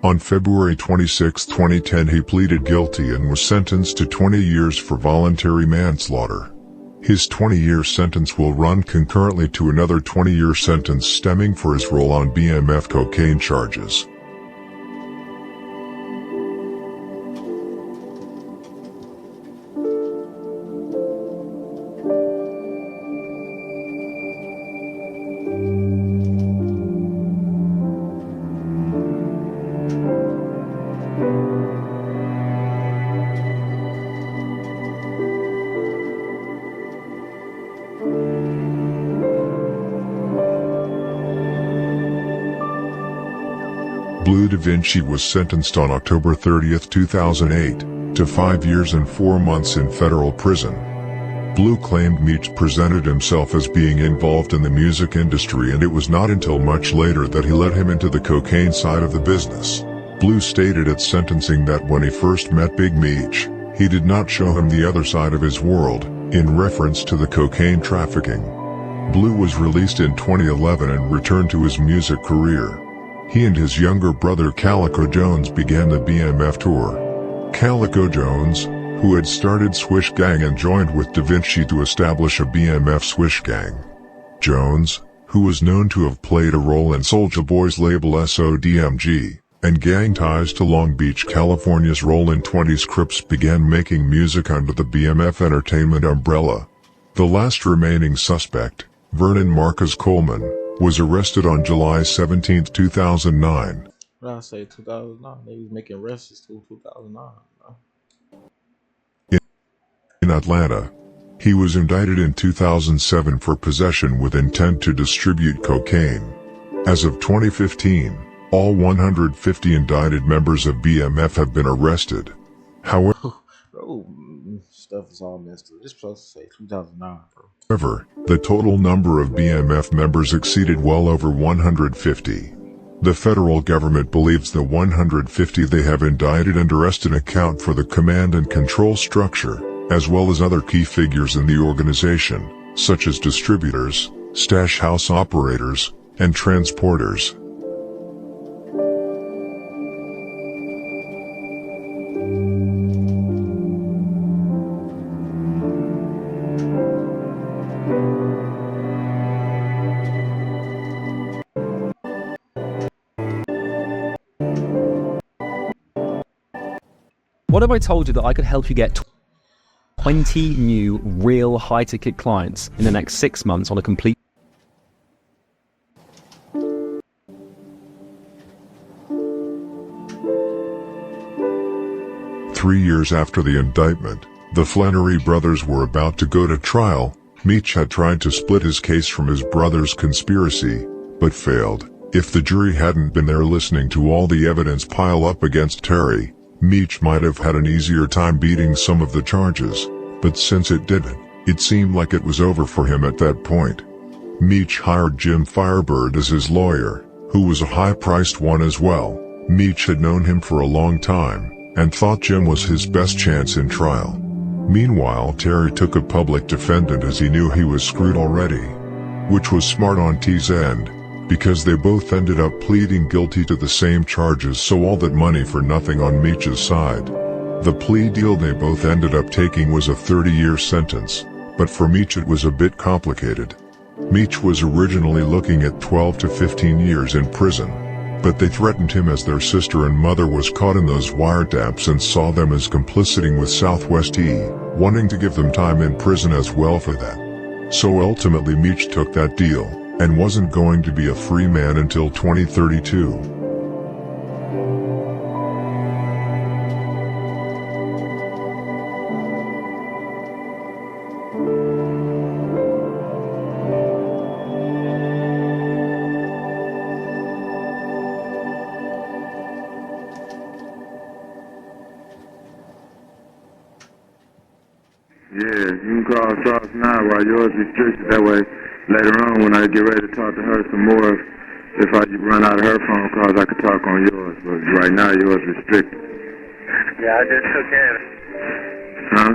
On February 26, 2010, he pleaded guilty and was sentenced to 20 years for voluntary manslaughter. His 20-year sentence will run concurrently to another 20-year sentence stemming for his role on BMF cocaine charges. Blue Da Vinci was sentenced on October 30, 2008, to 5 years and 4 months in federal prison. Blue claimed Meech presented himself as being involved in the music industry, and it was not until much later that he led him into the cocaine side of the business. Blue stated at sentencing that when he first met Big Meech, he did not show him the other side of his world, in reference to the cocaine trafficking. Blue was released in 2011 and returned to his music career. He and his younger brother Calico Jones began the BMF tour. Calico Jones, who had started Swish Gang and joined with Da Vinci to establish a BMF Swish Gang. Jones, who was known to have played a role in Soulja Boy's label SODMG, and gang ties to Long Beach, California's Rollin' 20s Crips, began making music under the BMF Entertainment umbrella. The last remaining suspect, Vernon Marcus Coleman, was arrested on July 17, 2009. What I say, 2009? They was making arrests till 2009. In Atlanta, he was indicted in 2007 for possession with intent to distribute cocaine. As of 2015, all 150 indicted members of BMF have been arrested. However, stuff is all messed up. This supposed to say 2009, bro. However, the total number of BMF members exceeded well over 150. The federal government believes the 150 they have indicted and arrested account for the command and control structure, as well as other key figures in the organization, such as distributors, stash house operators, and transporters. What if I told you that I could help you get 20 new real high-ticket clients in the next 6 months on a complete... Three years after the indictment, the Flannery brothers were about to go to trial, Meech had tried to split his case from his brother's conspiracy, but failed. If the jury hadn't been there listening to all the evidence pile up against Terry, Meech might have had an easier time beating some of the charges. But since it didn't, it seemed like it was over for him at that point. Meech hired Jim Firebird as his lawyer, who was a high-priced one as well. Meech had known him for a long time, and thought Jim was his best chance in trial. Meanwhile, Terry took a public defendant as he knew he was screwed already. Which was smart on T's end, because they both ended up pleading guilty to the same charges, so all that money for nothing on Meech's side. The plea deal they both ended up taking was a 30-year sentence, but for Meech it was a bit complicated. Meech was originally looking at 12 to 15 years in prison, but they threatened him as their sister and mother was caught in those wiretaps and saw them as complicity with Southwest E, wanting to give them time in prison as well for that. So ultimately Meech took that deal, and wasn't going to be a free man until 2032. Yeah, you can call Sauce now while yours restricted. That way, later on when I get ready to talk to her some more, if I run out of her phone calls, I could talk on yours. But right now, yours restricted. Yeah, I just took care of it. Huh?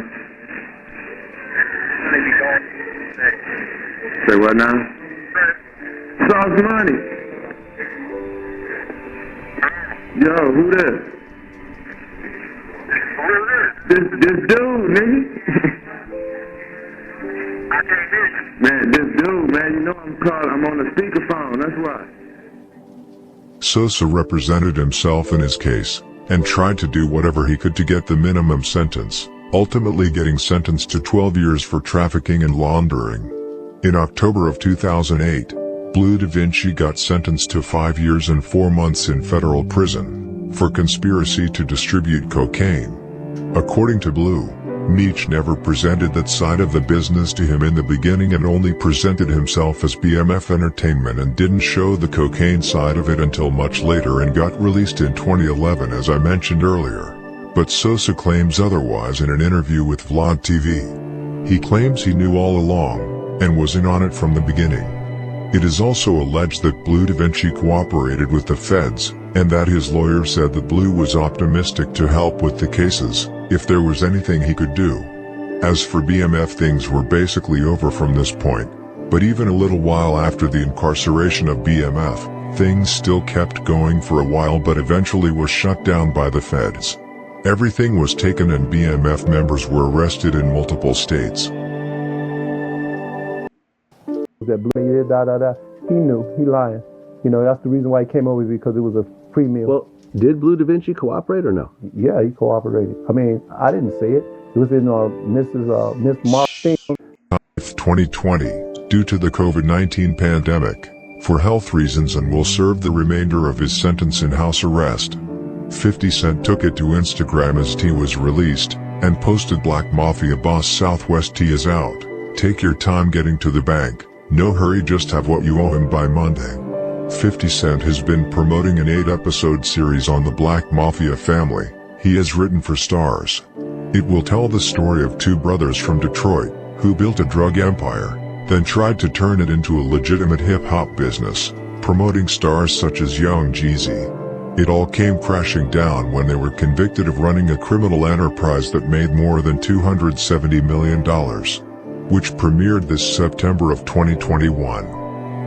Say what now? Sauce Money. Yo, who that? This dude, nigga. I can't hear you. Man, this dude, man, you know I'm on the speakerphone, that's why. Sosa represented himself in his case, and tried to do whatever he could to get the minimum sentence, ultimately getting sentenced to 12 years for trafficking and laundering. In October of 2008, Blue Da Vinci got sentenced to 5 years and 4 months in federal prison, for conspiracy to distribute cocaine. According to Blue, Meech never presented that side of the business to him in the beginning and only presented himself as BMF Entertainment and didn't show the cocaine side of it until much later and got released in 2011 as I mentioned earlier. But Sosa claims otherwise in an interview with Vlad TV. He claims he knew all along, and was in on it from the beginning. It is also alleged that Blue Da Vinci cooperated with the feds, and that his lawyer said that Blue was optimistic to help with the cases, if there was anything he could do. As for BMF, things were basically over from this point, but even a little while after the incarceration of BMF, things still kept going for a while but eventually were shut down by the feds. Everything was taken and BMF members were arrested in multiple states. That Blue, he knew, he lying. You know, that's the reason why he came over, because it was a free meal. Well, did Blue Da Vinci cooperate or no? Yeah, he cooperated. I mean, I didn't say it. It was in Miss Martin. 2020, due to the COVID-19 pandemic, for health reasons, and will serve the remainder of his sentence in house arrest. 50 Cent took it to Instagram as T was released, and posted Black Mafia boss Southwest T is out. Take your time getting to the bank. No hurry, just have what you owe him by Monday. 50 Cent has been promoting an 8-episode series on the Black Mafia family he has written for Stars. It will tell the story of two brothers from Detroit who built a drug empire, then tried to turn it into a legitimate hip-hop business, promoting stars such as Young Jeezy. It all came crashing down when they were convicted of running a criminal enterprise that made more than $270 million, which premiered this September of 2021.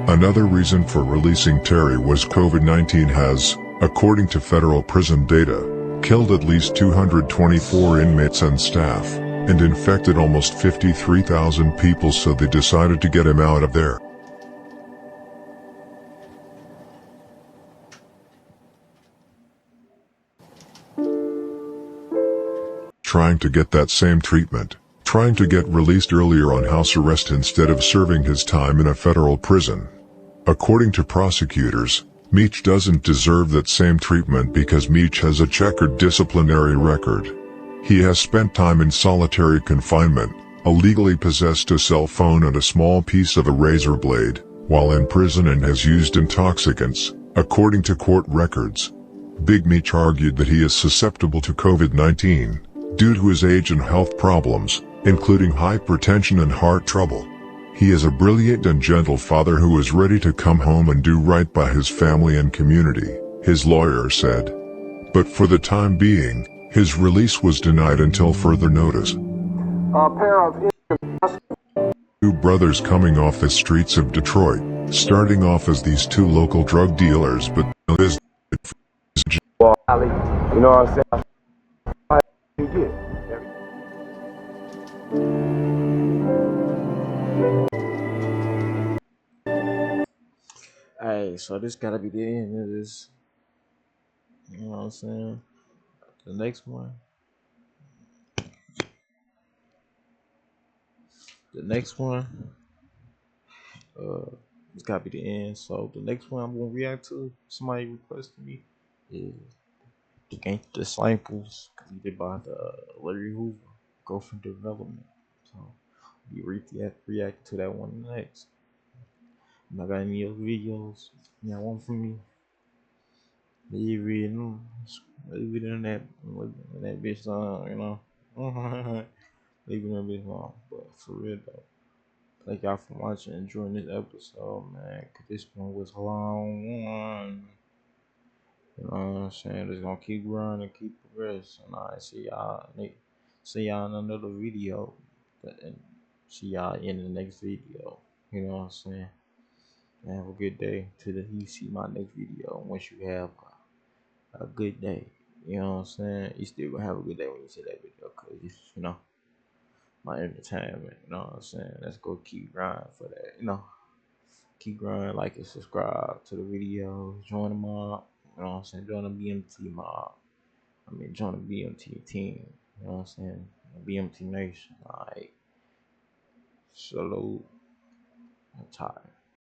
Another reason for releasing Terry was COVID-19 has, according to federal prison data, killed at least 224 inmates and staff, and infected almost 53,000 people, so they decided to get him out of there. Trying to get that same treatment. Trying to get released earlier on house arrest instead of serving his time in a federal prison. According to prosecutors, Meech doesn't deserve that same treatment because Meech has a checkered disciplinary record. He has spent time in solitary confinement, illegally possessed a cell phone and a small piece of a razor blade while in prison and has used intoxicants, according to court records. Big Meech argued that he is susceptible to COVID-19 due to his age and health problems, including hypertension and heart trouble. He is a brilliant and gentle father who is ready to come home and do right by his family and community, his lawyer said. But for the time being, his release was denied until further notice. Two brothers coming off the streets of Detroit, starting off as these two local drug dealers, but this you know what I'm saying? You get. Hey, so this gotta be the end of this. You know what I'm saying? The next one. It's gotta be the end. So the next one I'm gonna react to, somebody requested me, is the Gang Disciples, completed by the Larry Hoover, Growth and Development. So we react to that one next. If I got any other videos, y'all want from me, leave it in that bitch on, you know. Leave it in that bitch on. But for real though, thank y'all for watching and enjoying this episode, man. Cause this one was a long one. You know what I'm saying? Just gonna keep growing and keep progressing. Alright, see y'all in another video. And see y'all in the next video. You know what I'm saying? And have a good day till you see my next video. Once you have a good day, you know what I'm saying? You still gonna have a good day when you see that video, cause it's, you know, my entertainment. You know what I'm saying? Let's go keep grinding for that. You know, keep grinding, like and subscribe to the video. Join the mob. You know what I'm saying? Join the BMT mob. Join the BMT team. You know what I'm saying? BMT Nation. Alright. Salute. I'm tired.